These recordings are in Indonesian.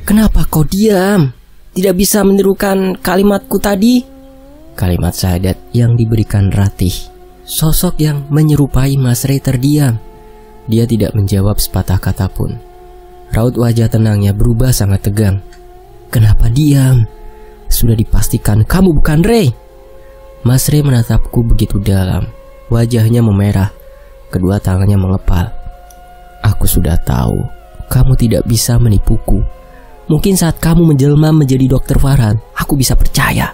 Kenapa kau diam? Tidak bisa menirukan kalimatku tadi? Kalimat syahadat yang diberikan Ratih. Sosok yang menyerupai Mas Ray terdiam. Dia tidak menjawab sepatah kata pun. Raut wajah tenangnya berubah sangat tegang. Kenapa diam? Sudah dipastikan kamu bukan Ray. Mas Ray menatapku begitu dalam. Wajahnya memerah. Kedua tangannya mengepal. Aku sudah tahu kamu tidak bisa menipuku. Mungkin saat kamu menjelma menjadi Dr. Farhan, aku bisa percaya.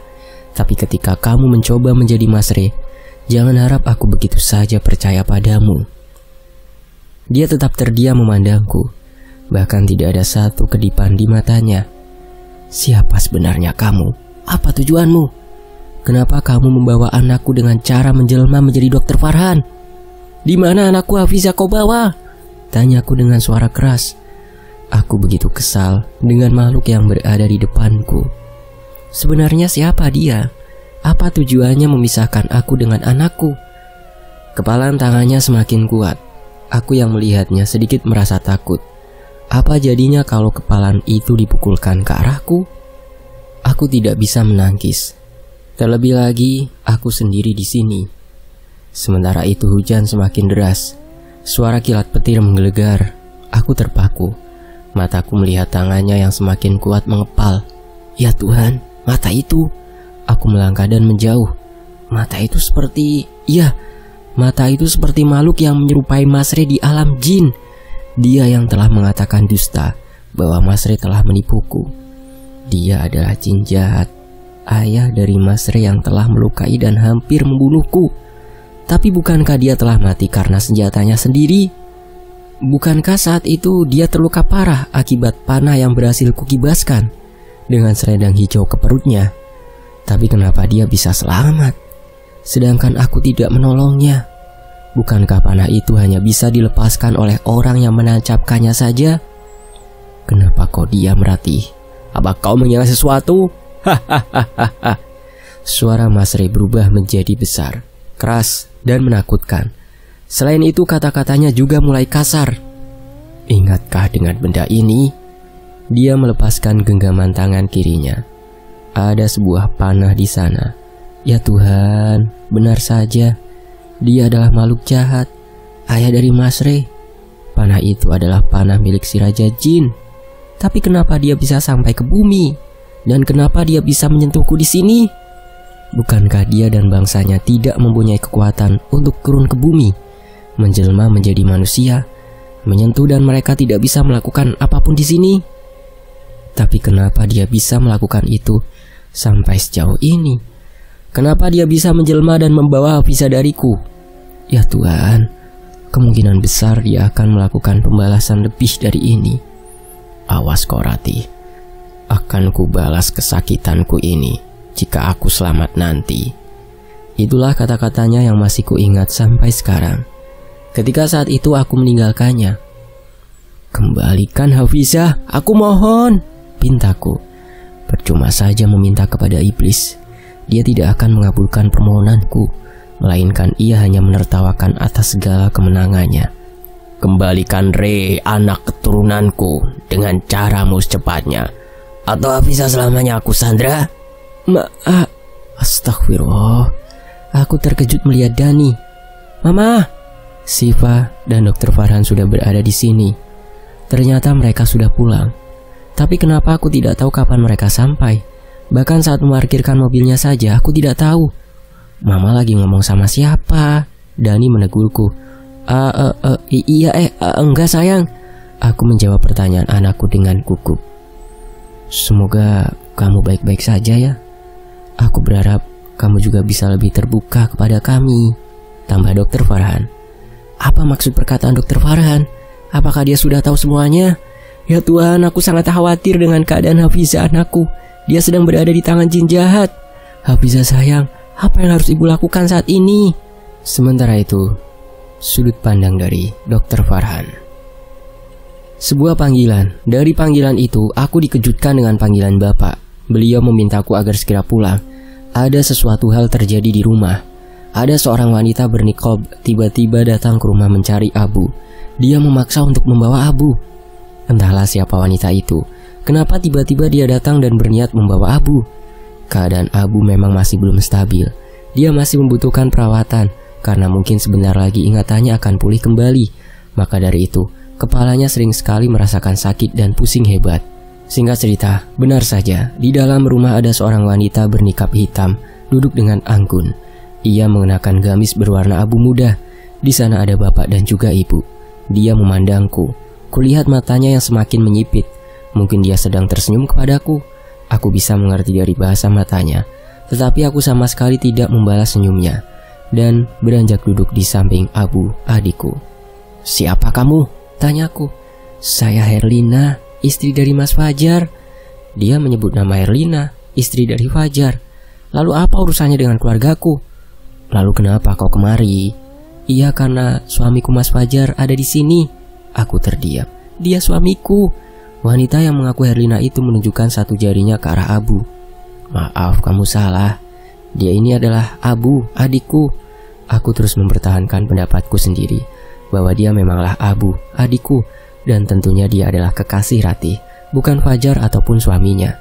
Tapi ketika kamu mencoba menjadi Mas Ray, jangan harap aku begitu saja percaya padamu. Dia tetap terdiam memandangku. Bahkan tidak ada satu kedipan di matanya. Siapa sebenarnya kamu? Apa tujuanmu? Kenapa kamu membawa anakku dengan cara menjelma menjadi Dr. Farhan? Di mana anakku Hafizah kau bawa? Tanyaku dengan suara keras. Aku begitu kesal dengan makhluk yang berada di depanku. Sebenarnya siapa dia? Apa tujuannya memisahkan aku dengan anakku? Kepalan tangannya semakin kuat. Aku yang melihatnya sedikit merasa takut. Apa jadinya kalau kepalan itu dipukulkan ke arahku? Aku tidak bisa menangkis. Terlebih lagi, aku sendiri di sini. Sementara itu hujan semakin deras. Suara kilat petir menggelegar. Aku terpaku. Mataku melihat tangannya yang semakin kuat mengepal. Ya Tuhan, mata itu. Aku melangkah dan menjauh. Mata itu seperti... Ya, mata itu seperti makhluk yang menyerupai Mas Ray di alam jin. Dia yang telah mengatakan dusta bahwa Mas Ray telah menipuku. Dia adalah jin jahat, ayah dari Mas Ray yang telah melukai dan hampir membunuhku. Tapi bukankah dia telah mati karena senjatanya sendiri? Bukankah saat itu dia terluka parah akibat panah yang berhasil kukibaskan dengan selendang hijau ke perutnya? Tapi kenapa dia bisa selamat, sedangkan aku tidak menolongnya? Bukankah panah itu hanya bisa dilepaskan oleh orang yang menancapkannya saja? Kenapa kau diam, Ratih? Apa kau mengira sesuatu? Hahaha. Suara Mas Ray berubah menjadi besar, keras, dan menakutkan. Selain itu kata-katanya juga mulai kasar. Ingatkah dengan benda ini? Dia melepaskan genggaman tangan kirinya. Ada sebuah panah di sana. Ya Tuhan, benar saja. Dia adalah makhluk jahat, ayah dari Mas Ray. Panah itu adalah panah milik si Raja Jin. Tapi kenapa dia bisa sampai ke bumi? Dan kenapa dia bisa menyentuhku di sini? Bukankah dia dan bangsanya tidak mempunyai kekuatan untuk turun ke bumi, menjelma menjadi manusia, menyentuh, dan mereka tidak bisa melakukan apapun di sini? Tapi kenapa dia bisa melakukan itu sampai sejauh ini? Kenapa dia bisa menjelma dan membawa Hafizah dariku? Ya Tuhan, kemungkinan besar dia akan melakukan pembalasan lebih dari ini. Awas kau Ratih, akan kubalas kesakitanku ini jika aku selamat nanti. Itulah kata-katanya yang masih kuingat sampai sekarang. Ketika saat itu aku meninggalkannya. Kembalikan Hafizah, aku mohon, pintaku. Percuma saja meminta kepada iblis. Dia tidak akan mengabulkan permohonanku, melainkan ia hanya menertawakan atas segala kemenangannya. Kembalikan Ray, anak keturunanku, dengan caramu secepatnya, atau Hafizah selamanya aku sandra. Astagfirullah. Aku terkejut melihat Dani. Mama, Siva dan Dr. Farhan sudah berada di sini. Ternyata mereka sudah pulang. Tapi kenapa aku tidak tahu kapan mereka sampai? Bahkan saat memarkirkan mobilnya saja aku tidak tahu. Mama lagi ngomong sama siapa? Dani menegurku. Enggak sayang. Aku menjawab pertanyaan anakku dengan gugup. Semoga kamu baik-baik saja ya. Aku berharap kamu juga bisa lebih terbuka kepada kami, tambah Dr. Farhan. Apa maksud perkataan Dr. Farhan? Apakah dia sudah tahu semuanya? Ya Tuhan, aku sangat khawatir dengan keadaan Hafizah anakku. Dia sedang berada di tangan jin jahat. Hafizah sayang, apa yang harus ibu lakukan saat ini? Sementara itu, sudut pandang dari Dr. Farhan. Sebuah panggilan. Dari panggilan itu, aku dikejutkan dengan panggilan Bapak. Beliau memintaku agar segera pulang. Ada sesuatu hal terjadi di rumah. Ada seorang wanita bernikob tiba-tiba datang ke rumah mencari Abu. Dia memaksa untuk membawa Abu. Entahlah siapa wanita itu, Kenapa tiba-tiba dia datang dan berniat membawa Abu? Keadaan Abu memang masih belum stabil. Dia masih membutuhkan perawatan karena mungkin sebentar lagi ingatannya akan pulih kembali. Maka dari itu, kepalanya sering sekali merasakan sakit dan pusing hebat. Singkat cerita, benar saja, di dalam rumah ada seorang wanita bernikab hitam, duduk dengan anggun. Ia mengenakan gamis berwarna abu muda. Di sana ada bapak dan juga ibu. Dia memandangku. Kulihat matanya yang semakin menyipit. Mungkin dia sedang tersenyum kepadaku. Aku bisa mengerti dari bahasa matanya, tetapi aku sama sekali tidak membalas senyumnya, dan beranjak duduk di samping Abu, adikku. "Siapa kamu?" tanyaku. "Saya Herlina, istri dari Mas Fajar." Dia menyebut nama Herlina, istri dari Fajar. "Lalu apa urusannya dengan keluargaku?" "Lalu kenapa kau kemari?" "Iya, karena suamiku Mas Fajar ada di sini." Aku terdiam. "Dia suamiku." Wanita yang mengaku Herlina itu menunjukkan satu jarinya ke arah Abu. "Maaf, kamu salah. Dia ini adalah Abu, adikku." Aku terus mempertahankan pendapatku sendiri, bahwa dia memanglah Abu, adikku, dan tentunya dia adalah kekasih Ratih, bukan Fajar ataupun suaminya.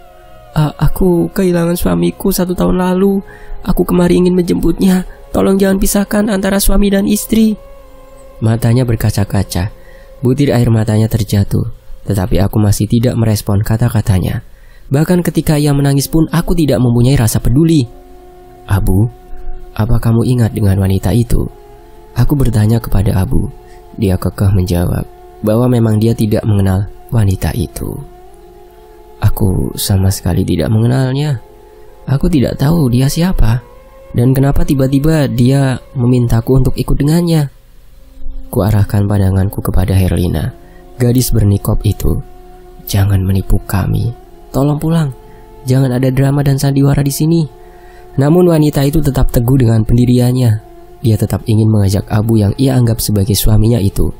Aku kehilangan suamiku 1 tahun lalu. Aku kemari ingin menjemputnya. Tolong jangan pisahkan antara suami dan istri." Matanya berkaca-kaca. Butir air matanya terjatuh. Tetapi aku masih tidak merespon kata-katanya. Bahkan ketika ia menangis pun aku tidak mempunyai rasa peduli. "Abu, apa kamu ingat dengan wanita itu?" Aku bertanya kepada Abu. Dia kekeh menjawab bahwa memang dia tidak mengenal wanita itu. Aku sama sekali tidak mengenalnya. Aku tidak tahu dia siapa, dan kenapa tiba-tiba dia memintaku untuk ikut dengannya. Kuarahkan pandanganku kepada Herlina, gadis bernikop itu. "Jangan menipu kami. Tolong pulang. Jangan ada drama dan sandiwara di sini." Namun wanita itu tetap teguh dengan pendiriannya. Dia tetap ingin mengajak Abu yang ia anggap sebagai suaminya itu.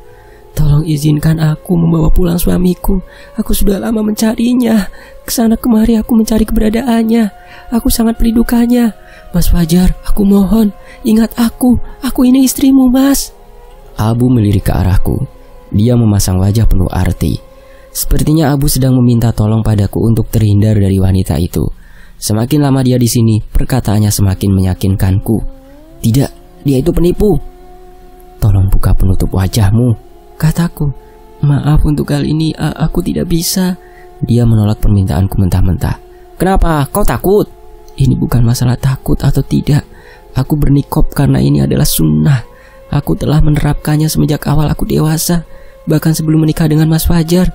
"Tolong izinkan aku membawa pulang suamiku. Aku sudah lama mencarinya. Kesana kemari aku mencari keberadaannya. Aku sangat merindukannya. Mas Fajar, aku mohon, ingat aku. Aku ini istrimu, Mas." Abu melirik ke arahku. Dia memasang wajah penuh arti. Sepertinya Abu sedang meminta tolong padaku untuk terhindar dari wanita itu. Semakin lama dia di sini, perkataannya semakin meyakinkanku. "Tidak, dia itu penipu." "Tolong buka penutup wajahmu," kataku. "Maaf, untuk kali ini aku tidak bisa." Dia menolak permintaanku mentah-mentah. "Kenapa? Kau takut?" "Ini bukan masalah takut atau tidak. Aku bernikop karena ini adalah sunnah. Aku telah menerapkannya semenjak awal aku dewasa, bahkan sebelum menikah dengan Mas Fajar.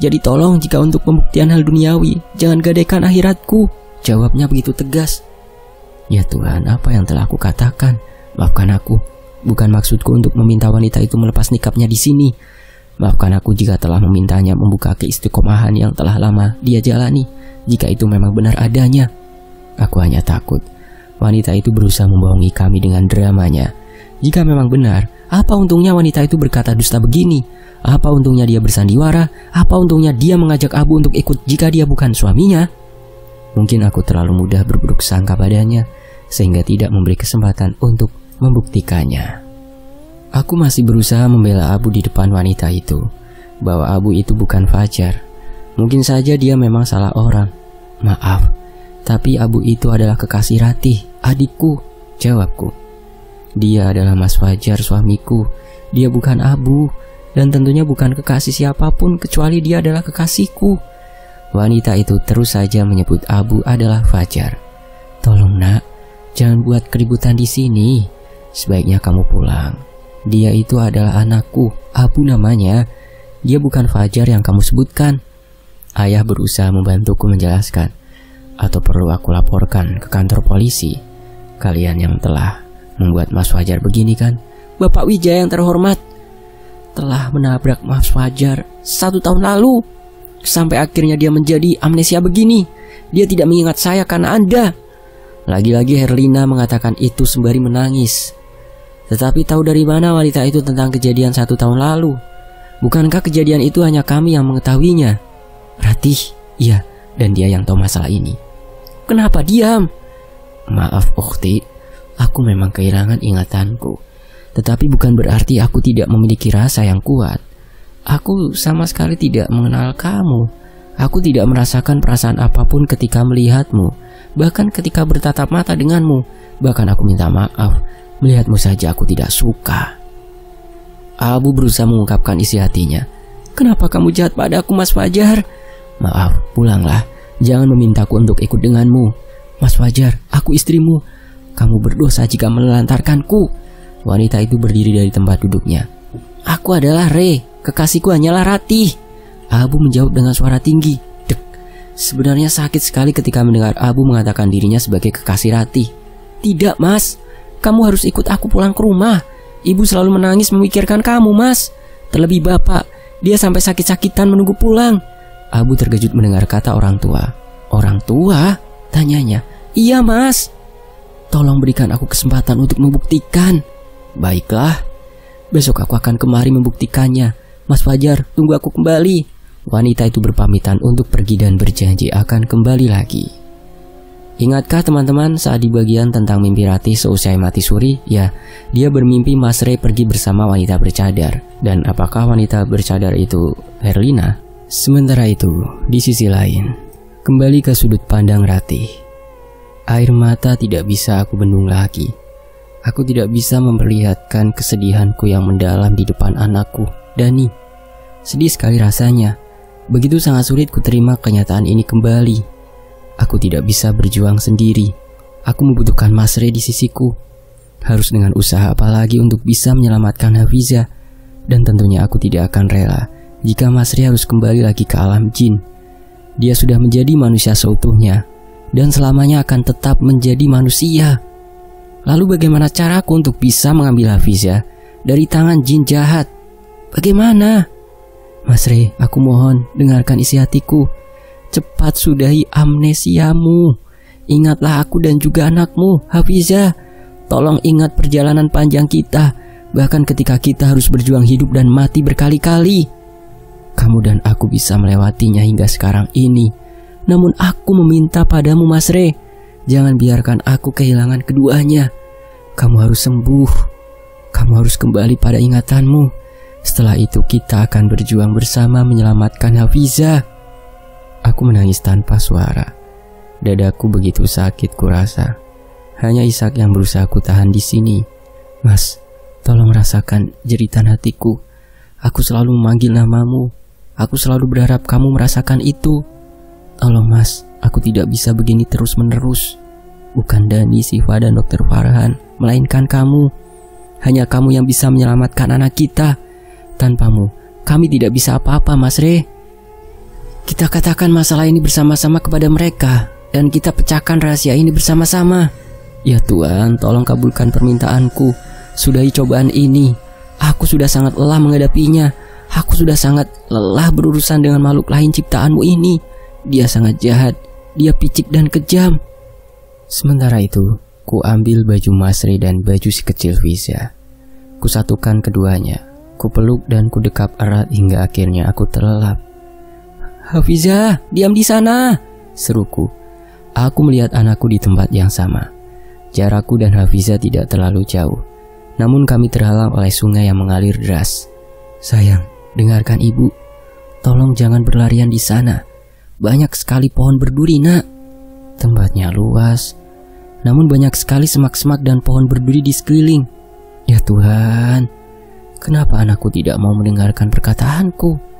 Jadi tolong jika untuk pembuktian hal duniawi, jangan gadaikan akhiratku." Jawabnya begitu tegas. "Ya Tuhan, apa yang telah aku katakan? Maafkan aku. Bukan maksudku untuk meminta wanita itu melepas nikabnya di sini. Maafkan aku jika telah memintanya membuka keistiqomahan yang telah lama dia jalani, jika itu memang benar adanya. Aku hanya takut wanita itu berusaha membohongi kami dengan dramanya. Jika memang benar, apa untungnya wanita itu berkata dusta begini? Apa untungnya dia bersandiwara? Apa untungnya dia mengajak Abu untuk ikut jika dia bukan suaminya?" Mungkin aku terlalu mudah berburuk sangka padanya, sehingga tidak memberi kesempatan untuk membuktikannya. Aku masih berusaha membela Abu di depan wanita itu, bahwa Abu itu bukan Fajar. Mungkin saja dia memang salah orang. "Maaf, tapi Abu itu adalah kekasih Ratih, adikku," jawabku. "Dia adalah Mas Fajar, suamiku. Dia bukan Abu, dan tentunya bukan kekasih siapapun kecuali dia adalah kekasihku." Wanita itu terus saja menyebut Abu adalah Fajar. "Tolong nak, jangan buat keributan di sini. Sebaiknya kamu pulang. Dia itu adalah anakku, Abu namanya. Dia bukan Fajar yang kamu sebutkan." Ayah berusaha membantuku menjelaskan. "Atau perlu aku laporkan ke kantor polisi? Kalian yang telah membuat Mas Fajar begini kan?" "Bapak Wijaya yang terhormat, telah menabrak Mas Fajar 1 tahun lalu. Sampai akhirnya dia menjadi amnesia begini. Dia tidak mengingat saya karena Anda." Lagi-lagi Herlina mengatakan itu sembari menangis. Tetapi tahu dari mana wanita itu tentang kejadian 1 tahun lalu? Bukankah kejadian itu hanya kami yang mengetahuinya? "Ratih, iya, dan dia yang tahu masalah ini." "Kenapa diam?" "Maaf ukhti, aku memang kehilangan ingatanku. Tetapi bukan berarti aku tidak memiliki rasa yang kuat. Aku sama sekali tidak mengenal kamu. Aku tidak merasakan perasaan apapun ketika melihatmu, bahkan ketika bertatap mata denganmu. Bahkan aku minta maaf, melihatmu saja aku tidak suka. Abu berusaha mengungkapkan isi hatinya. Kenapa kamu jahat padaku, Mas Fajar? Maaf, pulanglah. Jangan memintaku untuk ikut denganmu. Mas Fajar, aku istrimu. Kamu berdosa jika menelantarkanku. Wanita itu berdiri dari tempat duduknya. Aku adalah Re, kekasihku hanyalah Ratih. Abu menjawab dengan suara tinggi. Dek. Sebenarnya sakit sekali ketika mendengar Abu mengatakan dirinya sebagai kekasih Ratih. Tidak, Mas. Kamu harus ikut aku pulang ke rumah. Ibu selalu menangis memikirkan kamu, Mas. Terlebih Bapak, dia sampai sakit-sakitan menunggu pulang. Abu terkejut mendengar kata orang tua. Orang tua? Tanyanya. Iya, Mas. Tolong berikan aku kesempatan untuk membuktikan. Baiklah. Besok aku akan kemari membuktikannya. Mas Fajar, tunggu aku kembali. Wanita itu berpamitan untuk pergi dan berjanji akan kembali lagi. Ingatkah teman-teman saat di bagian tentang mimpi Ratih seusai mati suri? Ya, dia bermimpi Mas Re pergi bersama wanita bercadar. Dan apakah wanita bercadar itu Herlina? Sementara itu, di sisi lain, kembali ke sudut pandang Ratih. Air mata tidak bisa aku bendung lagi. Aku tidak bisa memperlihatkan kesedihanku yang mendalam di depan anakku, Dani. Sedih sekali rasanya. Begitu sangat sulit ku terima kenyataan ini kembali. Aku tidak bisa berjuang sendiri. Aku membutuhkan Mas Re di sisiku. Harus dengan usaha apalagi untuk bisa menyelamatkan Hafiza. Dan tentunya aku tidak akan rela jika Mas Re harus kembali lagi ke alam jin. Dia sudah menjadi manusia seutuhnya dan selamanya akan tetap menjadi manusia. Lalu bagaimana caraku untuk bisa mengambil Hafiza dari tangan jin jahat? Bagaimana? Mas Re, aku mohon dengarkan isi hatiku. Cepat sudahi amnesiamu. Ingatlah aku dan juga anakmu, Hafiza. Tolong ingat perjalanan panjang kita, bahkan ketika kita harus berjuang hidup dan mati berkali-kali. Kamu dan aku bisa melewatinya hingga sekarang ini. Namun aku meminta padamu, Mas Re, jangan biarkan aku kehilangan keduanya. Kamu harus sembuh. Kamu harus kembali pada ingatanmu. Setelah itu kita akan berjuang bersama menyelamatkan Hafiza. Aku menangis tanpa suara. Dadaku begitu sakit kurasa. Hanya Ishak yang berusaha ku tahan di sini. Mas, tolong rasakan jeritan hatiku. Aku selalu memanggil namamu. Aku selalu berharap kamu merasakan itu. Tolong Mas, aku tidak bisa begini terus-menerus. Bukan Dani, Siva, dan Dr. Farhan, melainkan kamu. Hanya kamu yang bisa menyelamatkan anak kita. Tanpamu, kami tidak bisa apa-apa, Mas Re. Kita katakan masalah ini bersama-sama kepada mereka, dan kita pecahkan rahasia ini bersama-sama. Ya Tuhan, tolong kabulkan permintaanku. Sudahi cobaan ini. Aku sudah sangat lelah menghadapinya. Aku sudah sangat lelah berurusan dengan makhluk lain ciptaanmu ini. Dia sangat jahat. Dia picik dan kejam. Sementara itu, ku ambil baju Mas Re dan baju si kecil Fiza. Ku satukan keduanya. Ku peluk dan ku dekap erat hingga akhirnya aku terlelap. Hafiza, diam di sana, seruku. Aku melihat anakku di tempat yang sama. Jarakku dan Hafiza tidak terlalu jauh. Namun kami terhalang oleh sungai yang mengalir deras. Sayang, dengarkan ibu. Tolong jangan berlarian di sana. Banyak sekali pohon berduri, nak. Tempatnya luas. Namun banyak sekali semak-semak dan pohon berduri di sekeliling. Ya Tuhan, kenapa anakku tidak mau mendengarkan perkataanku?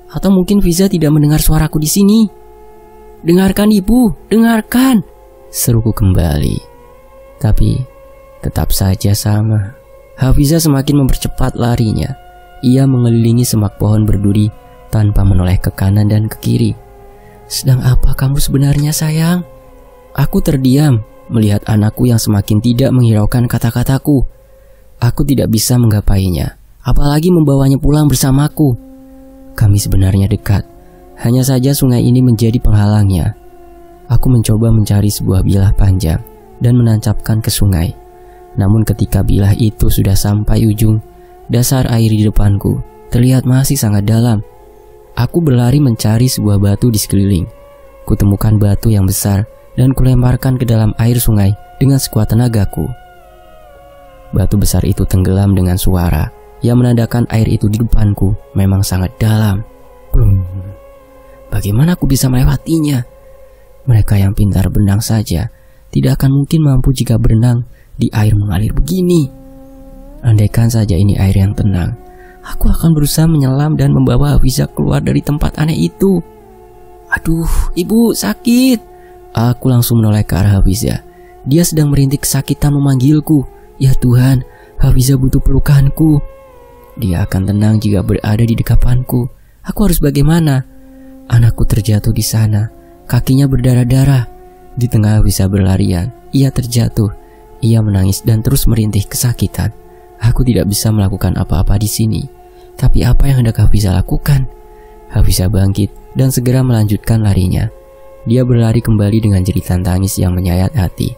Atau mungkin Fiza tidak mendengar suaraku di sini? Dengarkan ibu, dengarkan, seruku kembali. Tapi tetap saja sama. Hafiza semakin mempercepat larinya. Ia mengelilingi semak pohon berduri tanpa menoleh ke kanan dan ke kiri. Sedang apa kamu sebenarnya, sayang? Aku terdiam melihat anakku yang semakin tidak menghiraukan kata-kataku. Aku tidak bisa menggapainya, apalagi membawanya pulang bersamaku. Kami sebenarnya dekat, hanya saja sungai ini menjadi penghalangnya. Aku mencoba mencari sebuah bilah panjang dan menancapkan ke sungai. Namun ketika bilah itu sudah sampai ujung, dasar air di depanku terlihat masih sangat dalam. Aku berlari mencari sebuah batu di sekeliling. Kutemukan batu yang besar dan kulemparkan ke dalam air sungai dengan sekuat tenagaku. Batu besar itu tenggelam dengan suara yang menandakan air itu di depanku memang sangat dalam. Plum. Bagaimana aku bisa melewatinya? Mereka yang pintar berenang saja tidak akan mungkin mampu jika berenang di air mengalir begini. Andaikan saja ini air yang tenang, aku akan berusaha menyelam dan membawa Hafizah keluar dari tempat aneh itu. Aduh, ibu sakit. Aku langsung menoleh ke arah Hafizah. Dia sedang merintih kesakitan memanggilku. Ya Tuhan, Hafizah butuh pelukanku. Dia akan tenang jika berada di dekapanku. Aku harus bagaimana? Anakku terjatuh di sana. Kakinya berdarah-darah. Di tengah Hafizah berlarian, ia terjatuh. Ia menangis dan terus merintih kesakitan. Aku tidak bisa melakukan apa-apa di sini. Tapi apa yang hendak Hafizah lakukan? Hafizah bangkit dan segera melanjutkan larinya. Dia berlari kembali dengan jeritan tangis yang menyayat hati.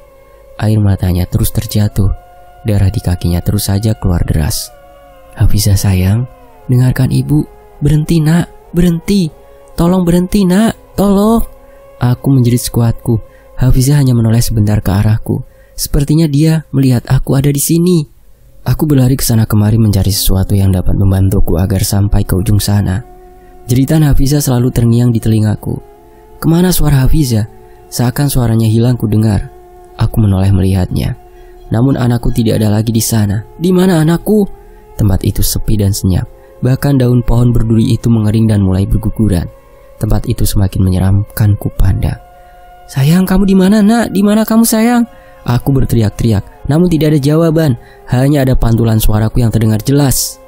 Air matanya terus terjatuh. Darah di kakinya terus saja keluar deras. Hafizah sayang, dengarkan ibu. Berhenti nak, berhenti. Tolong berhenti nak, tolong. Aku menjerit sekuatku. Hafizah hanya menoleh sebentar ke arahku. Sepertinya dia melihat aku ada di sini. Aku berlari ke sana kemari mencari sesuatu yang dapat membantuku agar sampai ke ujung sana. Jeritan Hafizah selalu terngiang di telingaku. Kemana suara Hafizah? Seakan suaranya hilang ku dengar. Aku menoleh melihatnya. Namun anakku tidak ada lagi di sana. Di mana anakku? Tempat itu sepi dan senyap. Bahkan daun pohon berduri itu mengering dan mulai berguguran. Tempat itu semakin menyeramkan ku pandang. Sayang, kamu di mana nak? Di mana kamu sayang? Aku berteriak-teriak, namun tidak ada jawaban. Hanya ada pantulan suaraku yang terdengar jelas.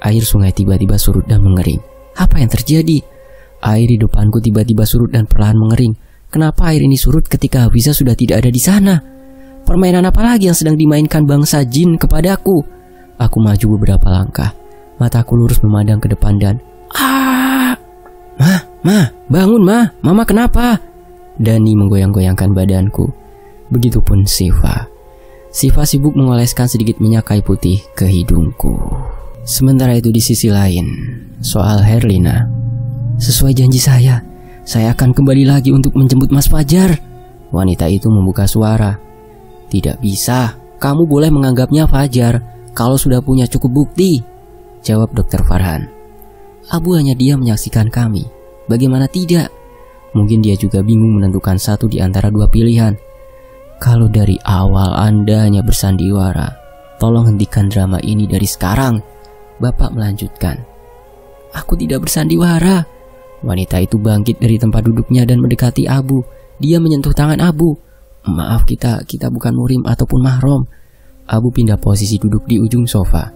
Air sungai tiba-tiba surut dan mengering. Apa yang terjadi? Air di depanku tiba-tiba surut dan perlahan mengering. Kenapa air ini surut ketika Hafizah sudah tidak ada di sana? Permainan apa lagi yang sedang dimainkan bangsa jin kepadaku? Aku maju beberapa langkah. Mataku lurus memandang ke depan dan Ma, bangun ma, mama kenapa? Dani menggoyang-goyangkan badanku. Begitupun Siva. Siva sibuk mengoleskan sedikit minyak kayu putih ke hidungku. Sementara itu di sisi lain, soal Herlina. Sesuai janji saya akan kembali lagi untuk menjemput Mas Fajar. Wanita itu membuka suara. Tidak bisa, kamu boleh menganggapnya Fajar kalau sudah punya cukup bukti, jawab Dr. Farhan. Abu hanya diam menyaksikan kami. Bagaimana tidak? Mungkin dia juga bingung menentukan satu di antara dua pilihan. Kalau dari awal Anda hanya bersandiwara, tolong hentikan drama ini dari sekarang. Bapak melanjutkan. Aku tidak bersandiwara. Wanita itu bangkit dari tempat duduknya dan mendekati Abu. Dia menyentuh tangan Abu. Maaf, kita bukan murim ataupun mahram. Abu pindah posisi duduk di ujung sofa.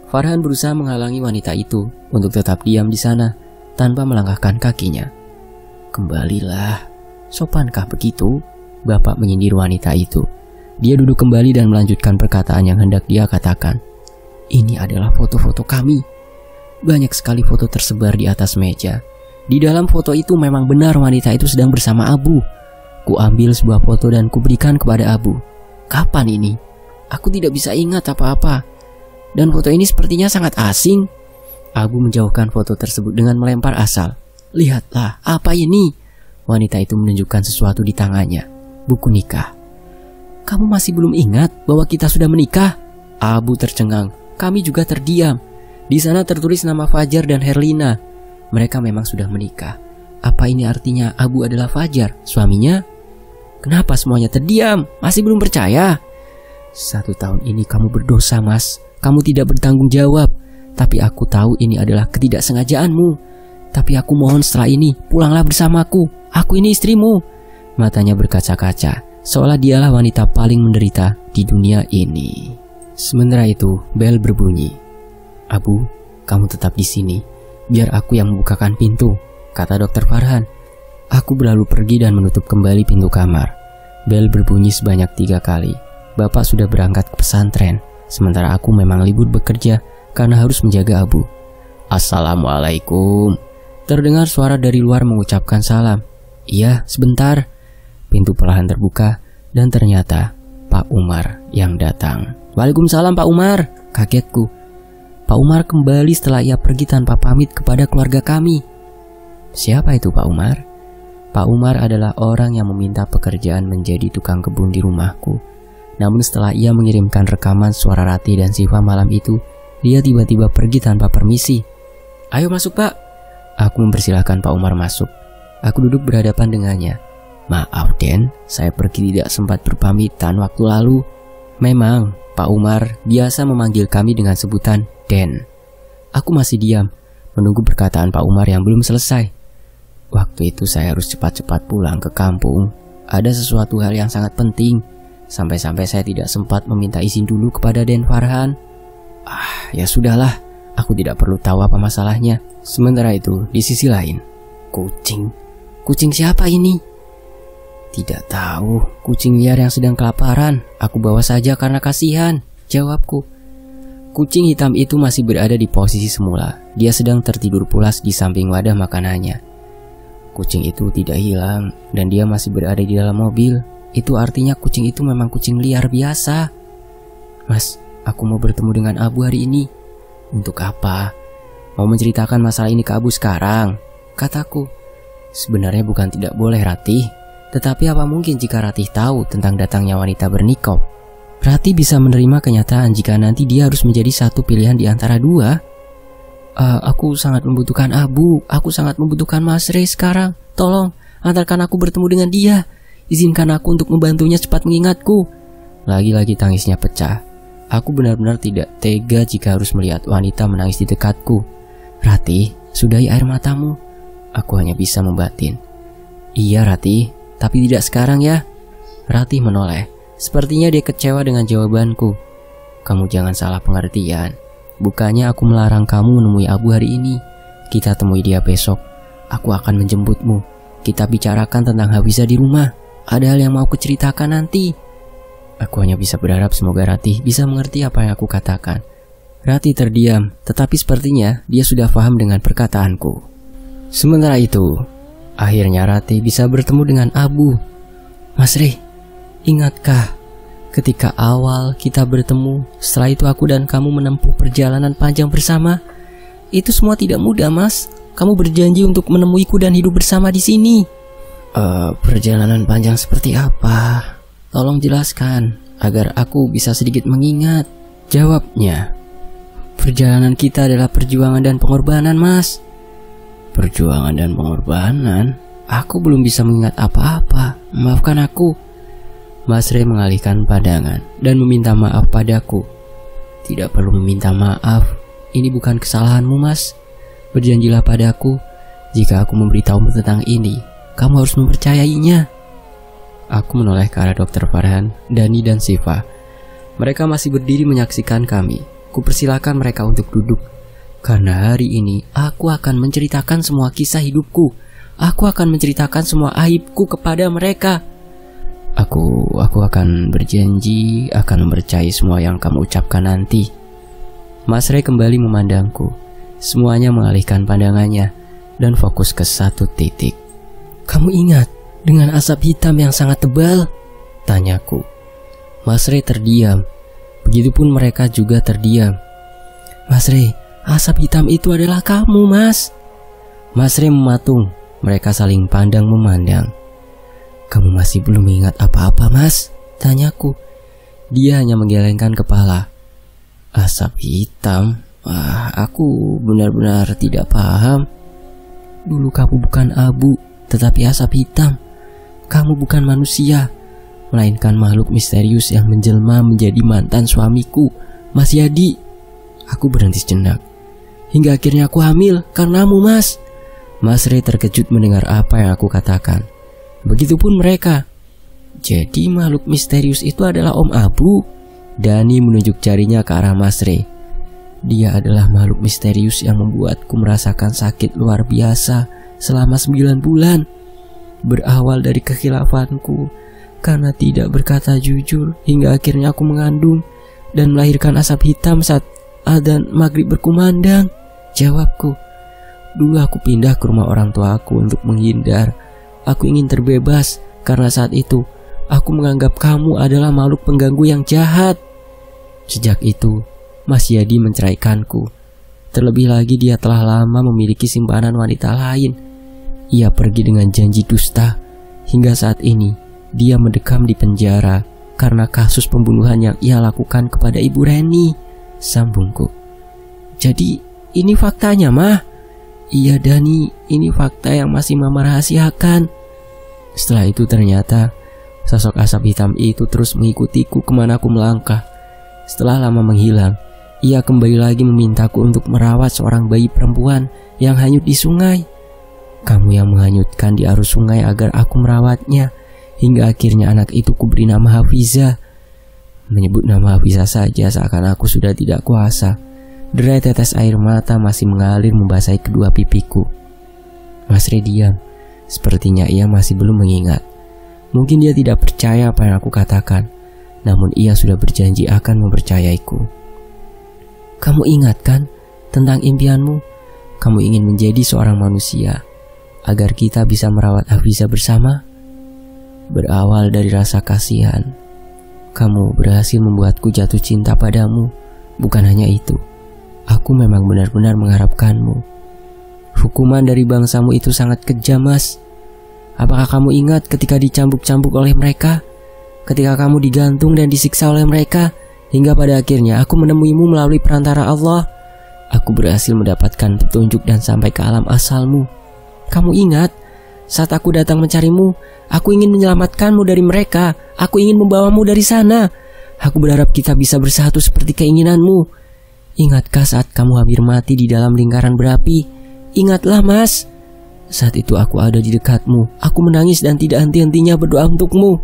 Farhan berusaha menghalangi wanita itu untuk tetap diam di sana tanpa melangkahkan kakinya. Kembalilah, sopankah begitu? Bapak menyindir wanita itu. Dia duduk kembali dan melanjutkan perkataan yang hendak dia katakan. Ini adalah foto-foto kami. Banyak sekali foto tersebar di atas meja. Di dalam foto itu memang benar wanita itu sedang bersama Abu. Ku ambil sebuah foto dan ku berikan kepada Abu. Kapan ini? Aku tidak bisa ingat apa-apa. Dan foto ini sepertinya sangat asing. Abu menjauhkan foto tersebut dengan melempar asal. Lihatlah, apa ini? Wanita itu menunjukkan sesuatu di tangannya. Buku nikah. Kamu masih belum ingat bahwa kita sudah menikah? Abu tercengang. Kami juga terdiam. Di sana tertulis nama Fajar dan Herlina. Mereka memang sudah menikah. Apa ini artinya Abu adalah Fajar, suaminya? Kenapa semuanya terdiam? Masih belum percaya? 1 tahun ini kamu berdosa, Mas. Kamu tidak bertanggung jawab. Tapi aku tahu ini adalah ketidaksengajaanmu. Tapi aku mohon setelah ini pulanglah bersamaku. Aku ini istrimu. Matanya berkaca-kaca, seolah dialah wanita paling menderita di dunia ini. Sementara itu, bel berbunyi. Abu, kamu tetap di sini. Biar aku yang membukakan pintu, kata Dr. Farhan. Aku berlalu pergi dan menutup kembali pintu kamar. Bel berbunyi sebanyak 3 kali. Bapak sudah berangkat ke pesantren, sementara aku memang libur bekerja karena harus menjaga Abu. Assalamualaikum. Terdengar suara dari luar mengucapkan salam. Iya, sebentar. Pintu perlahan terbuka dan ternyata Pak Umar yang datang. Waalaikumsalam Pak Umar, kagetku. Pak Umar kembali setelah ia pergi tanpa pamit kepada keluarga kami. Siapa itu Pak Umar? Pak Umar adalah orang yang meminta pekerjaan menjadi tukang kebun di rumahku. Namun setelah ia mengirimkan rekaman suara Rati dan Siva malam itu, dia tiba-tiba pergi tanpa permisi. Ayo masuk Pak. Aku mempersilahkan Pak Umar masuk. Aku duduk berhadapan dengannya. Maaf Den, saya pergi tidak sempat berpamitan waktu lalu. Memang, Pak Umar biasa memanggil kami dengan sebutan Den. Aku masih diam, menunggu perkataan Pak Umar yang belum selesai. Waktu itu saya harus cepat-cepat pulang ke kampung. Ada sesuatu hal yang sangat penting. Sampai-sampai saya tidak sempat meminta izin dulu kepada Den Farhan. Ya sudahlah, aku tidak perlu tahu apa masalahnya. Sementara itu, di sisi lain, Kucing siapa ini? Tidak tahu, kucing liar yang sedang kelaparan. Aku bawa saja karena kasihan, jawabku. Kucing hitam itu masih berada di posisi semula. Dia sedang tertidur pulas di samping wadah makanannya. Kucing itu tidak hilang dan dia masih berada di dalam mobil. Itu artinya kucing itu memang kucing liar biasa. Mas, aku mau bertemu dengan Abu hari ini. Untuk apa? Mau menceritakan masalah ini ke Abu sekarang? Kataku. Sebenarnya bukan tidak boleh Ratih. Tetapi apa mungkin jika Ratih tahu tentang datangnya wanita bernikob? Ratih bisa menerima kenyataan jika nanti dia harus menjadi satu pilihan di antara dua. Aku sangat membutuhkan Abu. Aku sangat membutuhkan Mas Rey sekarang. Tolong, antarkan aku bertemu dengan dia. Izinkan aku untuk membantunya cepat mengingatku. Lagi-lagi tangisnya pecah. Aku benar-benar tidak tega jika harus melihat wanita menangis di dekatku. Ratih, sudahi air matamu. Aku hanya bisa membatin. Iya Ratih, tapi tidak sekarang ya. Ratih menoleh. Sepertinya dia kecewa dengan jawabanku. Kamu jangan salah pengertian. Bukannya aku melarang kamu menemui Abu hari ini. Kita temui dia besok. Aku akan menjemputmu. Kita bicarakan tentang Hafizah di rumah. Ada hal yang mau kuceritakan nanti. Aku hanya bisa berharap semoga Ratih bisa mengerti apa yang aku katakan. Ratih terdiam, tetapi sepertinya dia sudah paham dengan perkataanku. Sementara itu, akhirnya Ratih bisa bertemu dengan Abu. Mas Rey, ingatkah ketika awal kita bertemu, setelah itu aku dan kamu menempuh perjalanan panjang bersama? Itu semua tidak mudah, Mas. Kamu berjanji untuk menemuiku dan hidup bersama di sini. Perjalanan panjang seperti apa? Tolong jelaskan agar aku bisa sedikit mengingat. Jawabnya, perjalanan kita adalah perjuangan dan pengorbanan, Mas. Perjuangan dan pengorbanan? Aku belum bisa mengingat apa-apa. Maafkan aku. Mas Rey mengalihkan pandangan dan meminta maaf padaku. Tidak perlu meminta maaf. Ini bukan kesalahanmu, Mas. Berjanjilah padaku, jika aku memberitahumu tentang ini, kamu harus mempercayainya. Aku menoleh ke arah Dr. Farhan, Dani dan Siva. Mereka masih berdiri menyaksikan kami. Kupersilakan mereka untuk duduk. Karena hari ini aku akan menceritakan semua kisah hidupku. Aku akan menceritakan semua aibku kepada mereka. Aku akan berjanji akan mempercayai semua yang kamu ucapkan nanti. Mas Rey kembali memandangku. Semuanya mengalihkan pandangannya dan fokus ke satu titik. Kamu ingat dengan asap hitam yang sangat tebal? Tanyaku. Mas Rey terdiam. Begitupun mereka juga terdiam. Mas Rey, asap hitam itu adalah kamu, Mas. Mas Rey mematung. Mereka saling pandang memandang. Kamu masih belum ingat apa-apa, Mas? Tanyaku. Dia hanya menggelengkan kepala. Asap hitam? Aku benar-benar tidak paham. Dulu kamu bukan abu, tetapi asap hitam. Kamu bukan manusia, melainkan makhluk misterius yang menjelma menjadi mantan suamiku, Mas Yadi. Aku berhenti sejenak. Hingga akhirnya aku hamil karenamu, Mas. Mas Rey terkejut mendengar apa yang aku katakan. Begitupun mereka. Jadi makhluk misterius itu adalah Om Abu. Dani menunjuk jarinya ke arah Mas Rey. Dia adalah makhluk misterius yang membuatku merasakan sakit luar biasa selama 9 bulan. Berawal dari kekhilafanku karena tidak berkata jujur, hingga akhirnya aku mengandung dan melahirkan asap hitam saat adzan maghrib berkumandang. Jawabku. Dulu aku pindah ke rumah orang tua aku untuk menghindar. Aku ingin terbebas karena saat itu aku menganggap kamu adalah makhluk pengganggu yang jahat. Sejak itu Mas Yadi menceraikanku. Terlebih lagi dia telah lama memiliki simpanan wanita lain. Ia pergi dengan janji dusta. Hingga saat ini dia mendekam di penjara karena kasus pembunuhan yang ia lakukan kepada Ibu Reni. Sambungku. Jadi ini faktanya, Mah? Iya Dani, ini fakta yang masih mama rahasiakan. Setelah itu ternyata sosok asap hitam itu terus mengikutiku kemana aku melangkah. Setelah lama menghilang, ia kembali lagi memintaku untuk merawat seorang bayi perempuan yang hanyut di sungai. Kamu yang menghanyutkan di arus sungai agar aku merawatnya, hingga akhirnya anak itu kuberi nama Hafiza. Menyebut nama Hafiza saja seakan aku sudah tidak kuasa. Derai tetes air mata masih mengalir membasahi kedua pipiku. Mas Rey diam. Sepertinya ia masih belum mengingat. Mungkin dia tidak percaya apa yang aku katakan, namun ia sudah berjanji akan mempercayaiku. Kamu ingat kan tentang impianmu? Kamu ingin menjadi seorang manusia agar kita bisa merawat Hafiza bersama? Berawal dari rasa kasihan, kamu berhasil membuatku jatuh cinta padamu. Bukan hanya itu, aku memang benar-benar mengharapkanmu. Hukuman dari bangsamu itu sangat kejam, Mas. Apakah kamu ingat ketika dicambuk-cambuk oleh mereka? Ketika kamu digantung dan disiksa oleh mereka? Hingga pada akhirnya aku menemuimu melalui perantara Allah. Aku berhasil mendapatkan petunjuk dan sampai ke alam asalmu. Kamu ingat? Saat aku datang mencarimu, aku ingin menyelamatkanmu dari mereka. Aku ingin membawamu dari sana. Aku berharap kita bisa bersatu seperti keinginanmu. Ingatkah saat kamu hampir mati di dalam lingkaran berapi? Ingatlah, Mas. Saat itu aku ada di dekatmu. Aku menangis dan tidak henti-hentinya berdoa untukmu.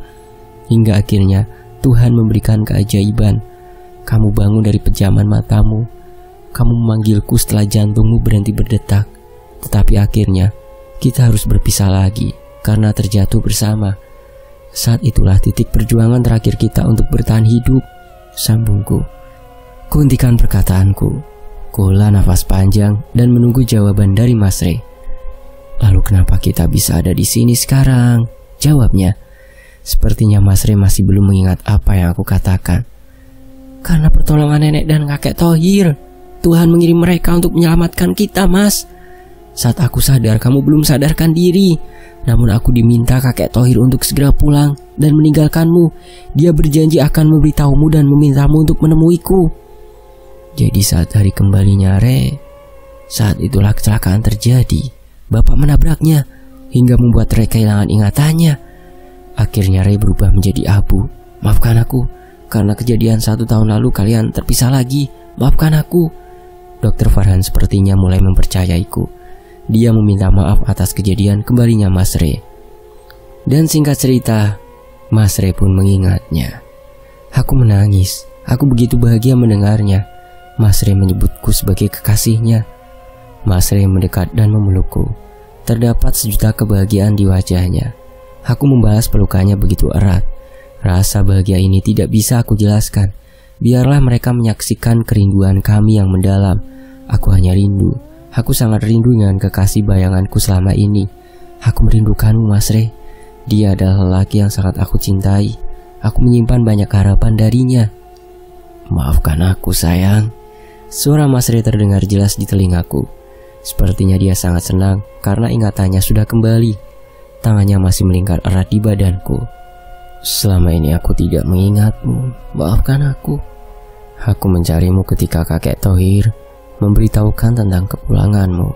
Hingga akhirnya Tuhan memberikan keajaiban. Kamu bangun dari pejaman matamu. Kamu memanggilku setelah jantungmu berhenti berdetak. Tetapi akhirnya kita harus berpisah lagi karena terjatuh bersama. Saat itulah titik perjuangan terakhir kita untuk bertahan hidup. Sambungku. Kuhentikan perkataanku. Kuhela nafas panjang dan menunggu jawaban dari Mas Rey. Lalu kenapa kita bisa ada di sini sekarang? Jawabnya. Sepertinya Mas Rey masih belum mengingat apa yang aku katakan. Karena pertolongan nenek dan kakek Thohir. Tuhan mengirim mereka untuk menyelamatkan kita, Mas. Saat aku sadar kamu belum sadarkan diri. Namun aku diminta kakek Thohir untuk segera pulang dan meninggalkanmu. Dia berjanji akan memberitahumu dan memintamu untuk menemuiku. Jadi saat hari kembalinya Rey, saat itulah kecelakaan terjadi. Bapak menabraknya hingga membuat Rey kehilangan ingatannya. Akhirnya Rey berubah menjadi abu. Maafkan aku, karena kejadian 1 tahun lalu kalian terpisah lagi. Maafkan aku. Dr. Farhan sepertinya mulai mempercayaiku. Dia meminta maaf atas kejadian kembalinya Mas Rey. Dan singkat cerita, Mas Rey pun mengingatnya. Aku menangis. Aku begitu bahagia mendengarnya. Mas Rey menyebutku sebagai kekasihnya. Mas Rey mendekat dan memelukku. Terdapat sejuta kebahagiaan di wajahnya. Aku membalas pelukannya begitu erat. Rasa bahagia ini tidak bisa aku jelaskan. Biarlah mereka menyaksikan kerinduan kami yang mendalam. Aku hanya rindu. Aku sangat rindu dengan kekasih bayanganku selama ini. Aku merindukanmu, Mas Rey. Dia adalah lelaki yang sangat aku cintai. Aku menyimpan banyak harapan darinya. Maafkan aku, sayang. Suara Mas Rey terdengar jelas di telingaku. Sepertinya dia sangat senang karena ingatannya sudah kembali. Tangannya masih melingkar erat di badanku. Selama ini aku tidak mengingatmu. Maafkan aku. Aku mencarimu ketika kakek Thohir memberitahukan tentang kepulanganmu.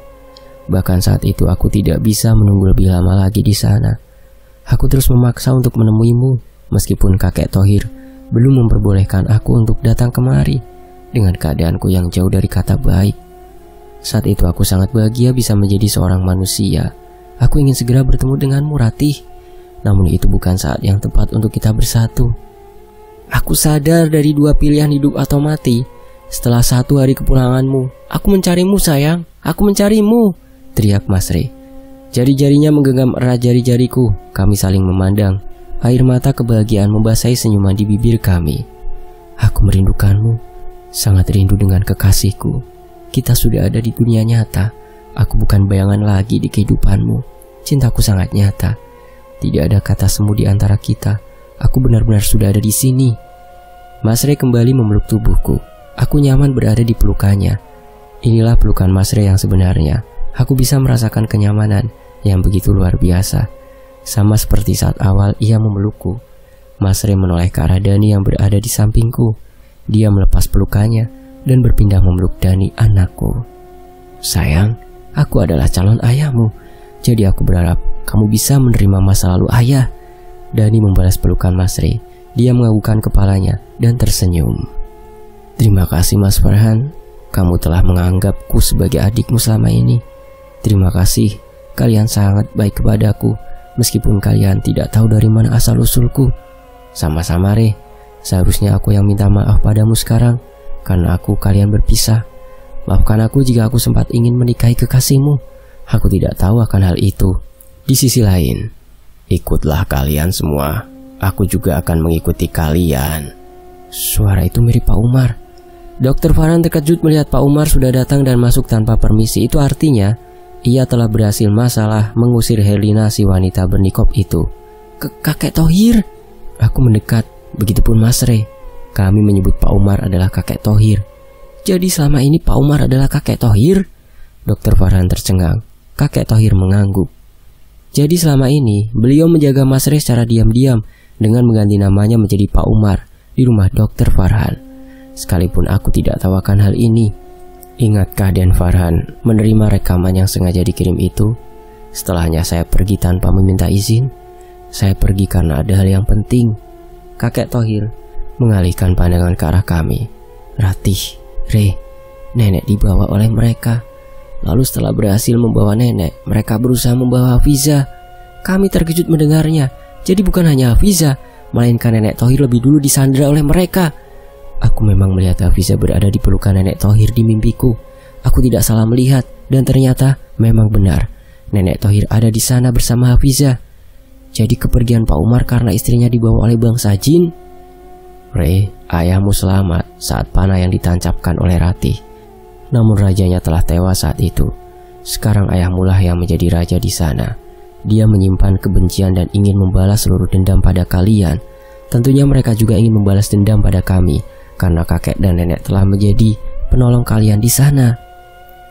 Bahkan saat itu aku tidak bisa menunggu lebih lama lagi di sana. Aku terus memaksa untuk menemuimu, meskipun kakek Thohir belum memperbolehkan aku untuk datang kemari dengan keadaanku yang jauh dari kata baik. Saat itu aku sangat bahagia bisa menjadi seorang manusia. Aku ingin segera bertemu denganmu, Ratih. Namun itu bukan saat yang tepat untuk kita bersatu. Aku sadar dari 2 pilihan hidup atau mati. Setelah 1 hari kepulanganmu, aku mencarimu, sayang. Aku mencarimu, teriak Mas Rey. Jari-jarinya menggenggam erat jari-jariku. Kami saling memandang. Air mata kebahagiaan membasahi senyuman di bibir kami. Aku merindukanmu. Sangat rindu dengan kekasihku. Kita sudah ada di dunia nyata. Aku bukan bayangan lagi di kehidupanmu. Cintaku sangat nyata. Tidak ada kata semu di antara kita. Aku benar-benar sudah ada di sini. Mas Rey kembali memeluk tubuhku. Aku nyaman berada di pelukannya. Inilah pelukan Mas Rey yang sebenarnya. Aku bisa merasakan kenyamanan yang begitu luar biasa. Sama seperti saat awal ia memelukku. Mas Rey menoleh ke arah Dani yang berada di sampingku. Dia melepas pelukannya dan berpindah memeluk Dani, anakku. Sayang, Aku adalah calon ayahmu. Jadi aku berharap kamu bisa menerima masa lalu ayah. Dani membalas pelukan Mas Ray. Dia menganggukkan kepalanya dan tersenyum. Terima kasih Mas Farhan. Kamu telah menganggapku sebagai adikmu selama ini. Terima kasih. Kalian sangat baik kepadaku. Meskipun kalian tidak tahu dari mana asal-usulku. Sama-sama Ray. Seharusnya aku yang minta maaf padamu sekarang. Karena kalian berpisah. Maafkan aku jika aku sempat ingin menikahi kekasihmu. Aku tidak tahu akan hal itu. Di sisi lain, ikutlah kalian semua. Aku juga akan mengikuti kalian. Suara itu mirip Pak Umar. Dr. Farhan terkejut melihat Pak Umar sudah datang dan masuk tanpa permisi. Itu artinya ia telah berhasil masalah mengusir Herlina si wanita bernikop itu. Kakek Thohir. Aku mendekat, begitupun Mas Ray. Kami menyebut Pak Umar adalah kakek Thohir. Jadi selama ini Pak Umar adalah kakek Thohir? Dr. Farhan tercengang. Kakek Thohir mengangguk. Jadi selama ini beliau menjaga Mas Ray secara diam-diam dengan mengganti namanya menjadi Pak Umar di rumah Dr. Farhan. Sekalipun aku tidak tahu akan hal ini. Ingatkah Den Farhan menerima rekaman yang sengaja dikirim itu? Setelahnya saya pergi tanpa meminta izin. Saya pergi karena ada hal yang penting. Kakek Thohir mengalihkan pandangan ke arah kami. Ratih, Ray, nenek dibawa oleh mereka. Lalu setelah berhasil membawa nenek, mereka berusaha membawa Hafiza. Kami terkejut mendengarnya. Jadi bukan hanya Hafiza, melainkan nenek Thohir lebih dulu disandera oleh mereka. Aku memang melihat Hafiza berada di pelukan nenek Thohir di mimpiku. Aku tidak salah melihat, dan ternyata memang benar. Nenek Thohir ada di sana bersama Hafiza. Jadi kepergian Pak Umar karena istrinya dibawa oleh bangsa jin. Ray, ayahmu selamat saat panah yang ditancapkan oleh Ratih. Namun rajanya telah tewas saat itu. Sekarang ayahmu lah yang menjadi raja di sana. Dia menyimpan kebencian dan ingin membalas seluruh dendam pada kalian. Tentunya mereka juga ingin membalas dendam pada kami, karena kakek dan nenek telah menjadi penolong kalian di sana.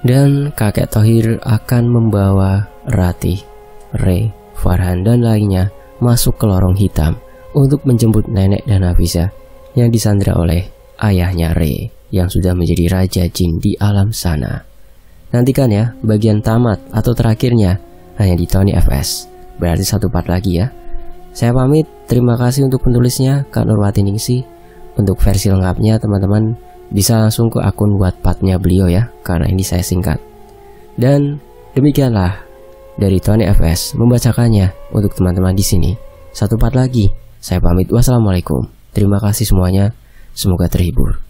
Dan kakek Thohir akan membawa Ratih, Ray, Farhan dan lainnya masuk ke lorong hitam untuk menjemput nenek dan Hafiza yang disandera oleh ayahnya Ray yang sudah menjadi raja jin di alam sana. Nantikan ya bagian tamat atau terakhirnya hanya di Tony FS. Berarti 1 part lagi ya. Saya pamit, terima kasih untuk penulisnya Kak Nurwati Ningsih. Untuk versi lengkapnya teman-teman bisa langsung ke akun Wattpad-nya beliau ya, karena ini saya singkat. Dan demikianlah dari Tony FS membacakannya untuk teman-teman di sini. 1 part lagi. Saya pamit, wassalamualaikum. Terima kasih semuanya. Semoga terhibur.